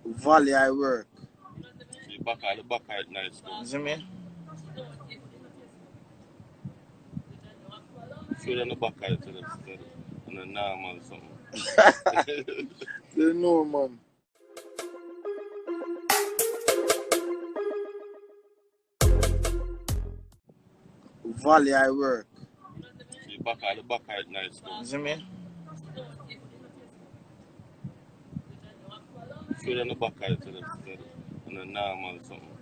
Valley I work. See, the back at nice too. You see me? Feel on the back at it to the and a normal something. They know, man. Valley I work. See, the back at nice too. You see me? Feel on the back at it to the and a normal something.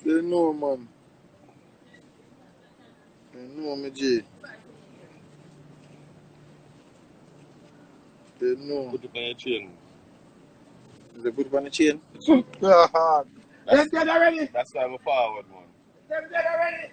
They know, man. They know me, G. They know. Put it on your chain. They put it on the chain? They're dead already! That's why I'm a forward, man. They're dead already!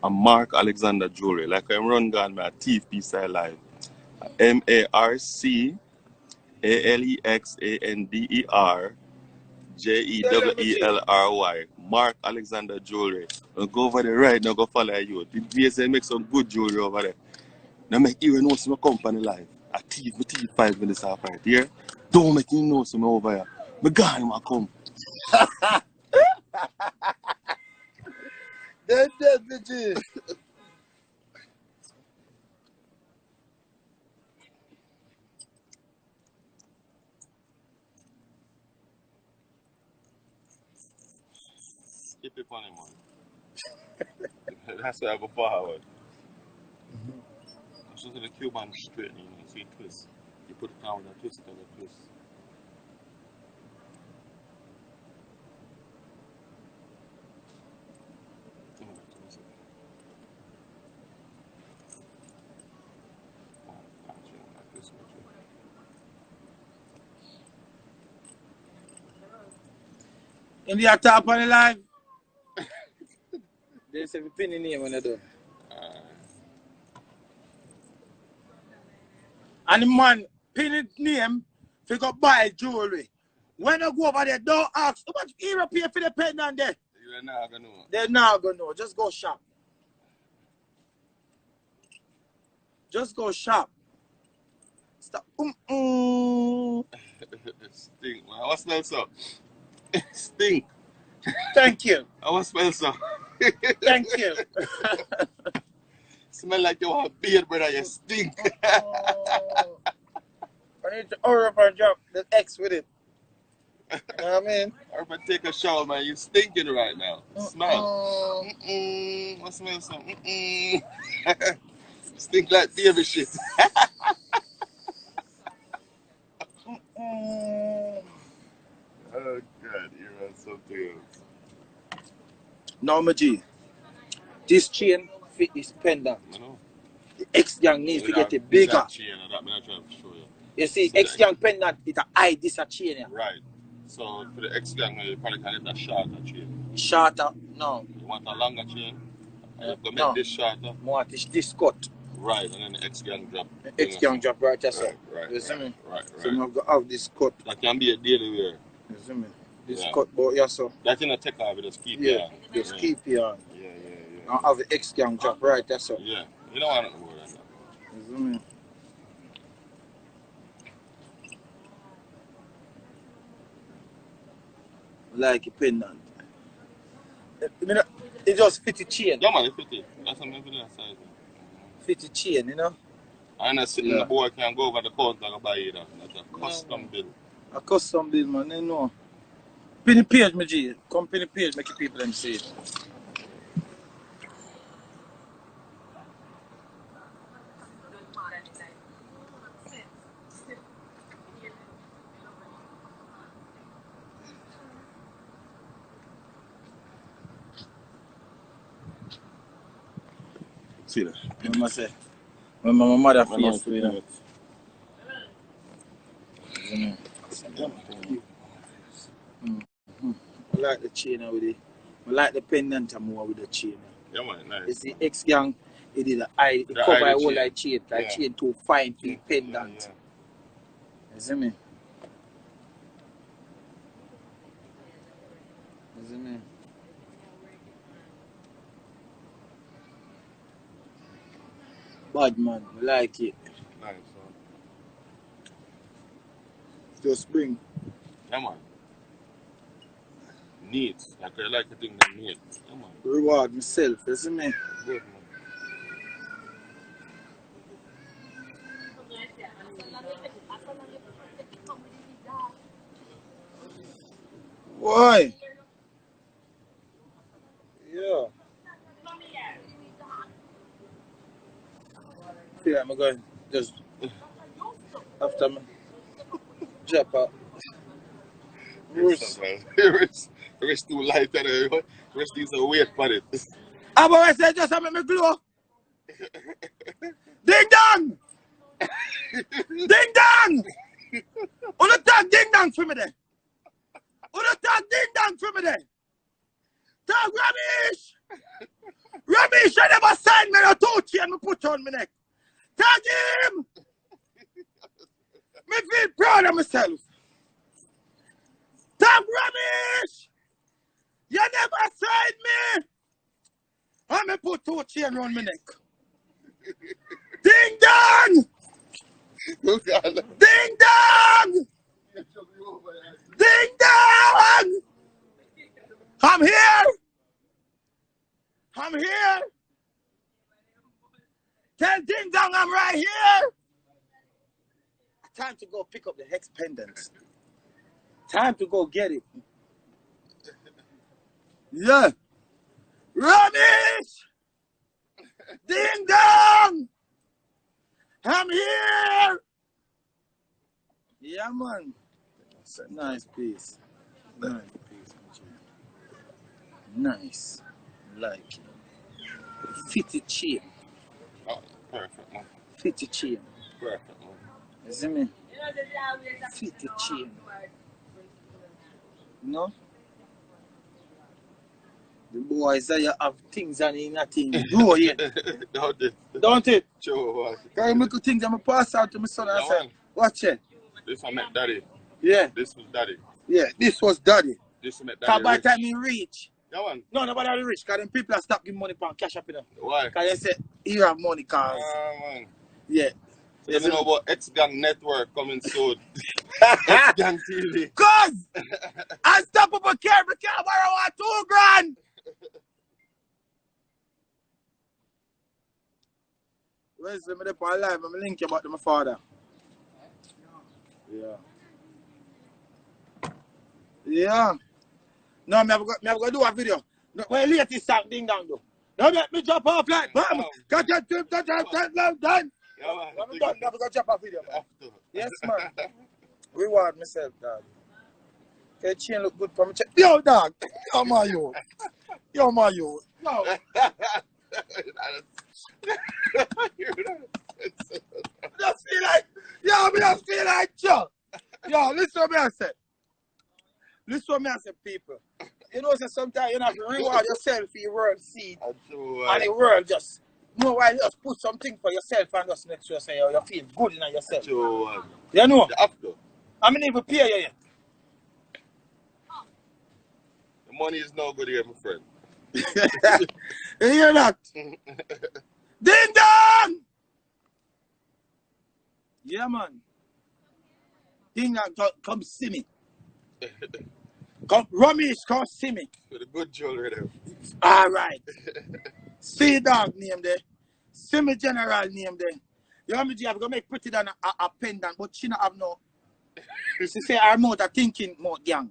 I'm Mark Alexander Jewelry. Like I'm run down my teeth piece I live. MarkAlexanderJewelry. Mark Alexander Jewelry. I'll go over there right now, go follow you. The DSA make some good jewelry over there. Now make you know some company live. I teeth 5 minutes after right here. Don't make you know some over here. But God, I come. They're dead, me, G. Keep it funny, man. That's why I go forward. So to the Cuban straight, you know, so you twist. You put it down with a twist and a twist. In the top on the live. They say we pin the name when they do. And the man pin his name if he go buy jewelry. When I go over there, don't ask how much he pay for the pendant there. You're not gonna know. They're not gonna know. Just go shop. Just go shop. Stop. Stink, man. I want to smell some. Stink. Thank you. I want to smell some. Thank you. Smell like you have a beard, brother. You stink. I need to hurry up and drop the X with it. You know what I mean? Or if I take a shower, man, you stinking right now. Smell. I smell some. Stink like baby shit. Oh God, you're on something else. No, my G. This chain fit this pendant. I know. The X-Gang needs to get it bigger. Chain, that I'm trying to show you. You see, X-Gang pendant, it's a high, this a chain here. Right. So for the X-Gang, you probably can get a shorter chain. Shorter? No. You want a longer chain? You have to make No. this shorter. I want this cut. Right, and then the X-Gang drop. The X-Gang drop right there, sir. Right, You see me? Right. So I'm going to have this cut. That can be a daily wear. You see me? This cut, but yeah, so. That in a take off, just keep it on. Just keep it on. Yeah. I'll have the X-Gang drop right there, sir. Yeah. You don't want to more than that. You see me? Like a pendant. It just fit the chain. Yeah, man, it fit it. That's something for that size. Fit the chain, you know? And a sitting the boy can go over the counter and buy it. That's a custom bill. A custom bill, man, you know. Pin the page, my G. Come pin the page, make the people them see it. See that? Mama say, when my mother face to you. I like the chain with it. I like the pendant more with the chain. Yeah, man, nice. You see, X-Gang, it did it cover a whole like chain. Like chain too fine to be pendant. Yeah. You see me? Isn't it? Bad man, we like it. Nice, man. Just bring. Yeah, man. Neat. Like I like the thing that neat. Yeah, man. Reward myself, isn't it? Good, man. Why? Yeah. Yeah, I'm going just after me. Drop out. Yes, man. Rest too light and rest is a weight for it. How about I say just make me glow? Ding dong! Ding dong! On the tag ding dong for me there. On the tag ding dong for me there. Tag Ramesh! Ramesh, I never signed me no touchy and me put on my neck. Tag him! Me feel proud of myself. Tag Ramesh! You never signed me! And me put two chain around my neck. Ding dong! Ding dong! Ding dong! I'm here! I'm here! Tell Ding dong I'm right here! Time to go pick up the hex pendants. Time to go get it. Yeah. Rubbish! Ding dong! I'm here! Yeah, man. That's a nice piece. Nice piece. Nice. Like it. Fitted chain. Oh, perfect, man. Fitted chain. Perfect, man. You see me? Fitted chain. You know? The boys say you have things and you nothing do yet. Don't it? Don't it? Sure, man. Can you make things and I pass out to my son and I say, watch it. This one met daddy. Yeah. This was daddy. Yeah, this was daddy. This met Because daddy. by the time he reach, Yeah, man. no, nobody will reach because then people are stop giving money for cash up in them. Why? Because they say, you have money cars. Man. Yeah. So you know about X-Gang Network coming soon. X-Gang TV. Cause Unstoppable Care, we can't borrow $2,000. Where's the middle part live? I'm link you about to my father. Yeah. Yeah. No, I'm going to do a video. No, where latest song ding dong do. Now let me drop off like bam. Got your trip, done. Yeah, man. I'm done. Never gonna drop a video, man. Yes, man. Reward myself, dog. Okay, chain look good for me. Yo, dog. Yo, my yo. Yo, my yo. Yo. Just feel like, yo, me just feel like, yo, listen to me, I said. Listen to me, I said, people. You know, sometimes you have to reward yourself for your world seed. And the world just, you know why, just put something for yourself and just make sure say, you feel good in yourself. You know? I mean, even pay you yet. The money is no good here, my friend. You hear that? Ding dong! Yeah, man. Ding dong, come see me. Come, Ramesh, come see me. With a good jewelry there. Alright. See dog name there. See me general name there. You know me, I'm going to make pretty than a pendant, but she not have no. She say her mouth a thinking mouth gang.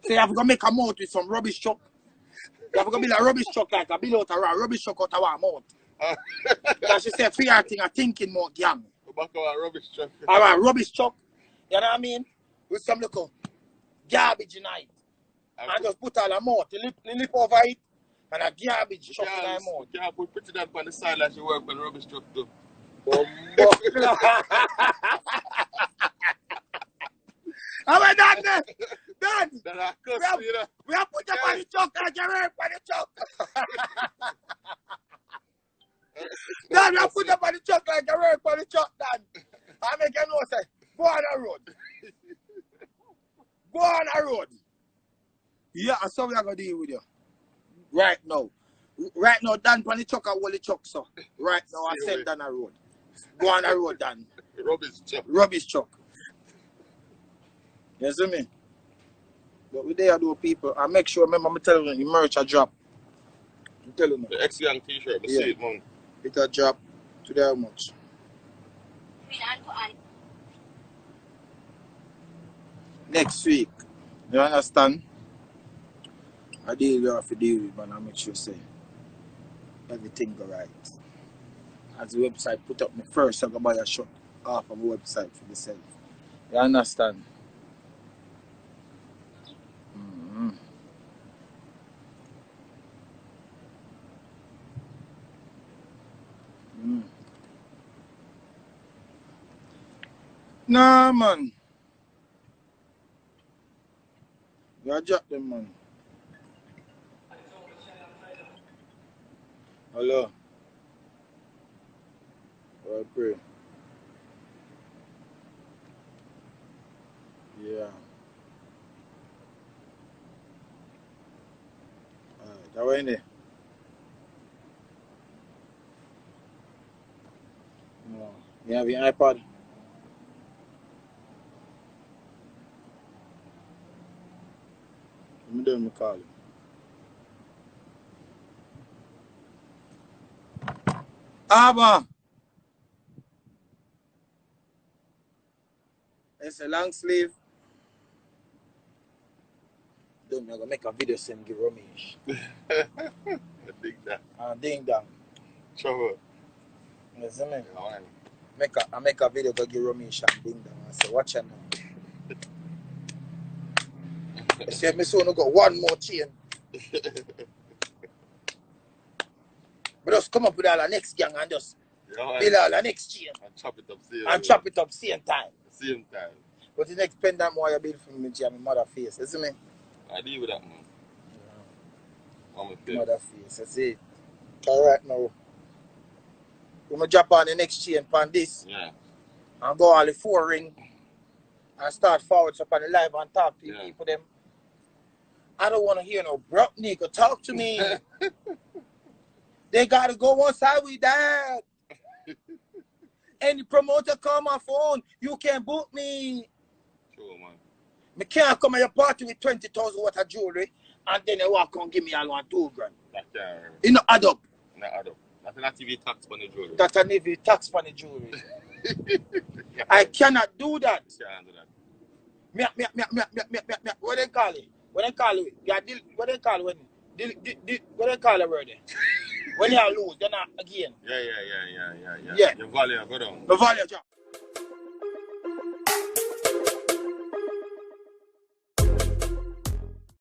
Say I'm going to make a mouth with some rubbish truck. You have to build a rubbish truck like a build out a rubbish truck out of her mouth. Because she say fear thing a thinking mouth gang. Back of a rubbish truck. A rubbish truck. You know what I mean? With some little garbage in it. And just put all the mouth, the lip over it, and a garbage truck in her mouth. You can't put pretty down on the side like you work on the rubbish truck too. How about that, man? Done. We have put up on the truck like you work on the truck. Done, we have put up on the truck like you work on the truck, done. I make you know, say, go on the road. Go on the road. Yeah, that's how we are going to deal with you. Right now. Right now, Dan on the truck and Wull the truck, so. Right now, I send down a road. Go on the road, Dan. Rubbish truck. Rubbish truck. You see me? But we there do people. I make sure, remember, I'm telling you, the merch a drop. I'm telling you. The X-Young t-shirt, see it, man. It a drop. Today how much? Next week. You understand? I deal you have to deal with, man. I make sure say everything go right. As the website put up me first, I go buy a shot off of the website for myself. You understand? Nah, man. You drop them, man. Hello. I pray. Yeah. Alright, that way in there. No. You have your iPod? Let me do my call. Abba! It's a long sleeve. Don't I'm gonna make a video send give Romesh. Dig that. Ding dong. Trouble. You see me? Yeah, I make a video go give Romesh and ding dong. I say, watch it now. I said, my son got one more chain. But just come up with all the next gang and just build all the next chain. And chop it up Same time. Same time. But the next pendant more you build for me, my mother face. You see me? I deal with that, man. I'm a face. Mother face. I see it. Because right now, we going to drop on the next chain on this. Yeah. And go all the 4 ring. And start forwards up on the live and talk to people them. I don't want to hear no broke nigga talk to me. They gotta go one side with that. Any promoter call my phone, you can book me. Sure, man. Me can't come at your party with 20,000 worth of jewelry and then they walk and give me all $2,000. That can't. It not add up. Not add up. That's not TV tax on the jewelry. That's an EV tax on the jewelry. I cannot do that. Can't do that. What they call it? What they call it? Yeah, what they call it when? What they call it word? When you lose, then again. Yeah. Your value go down. The value drop.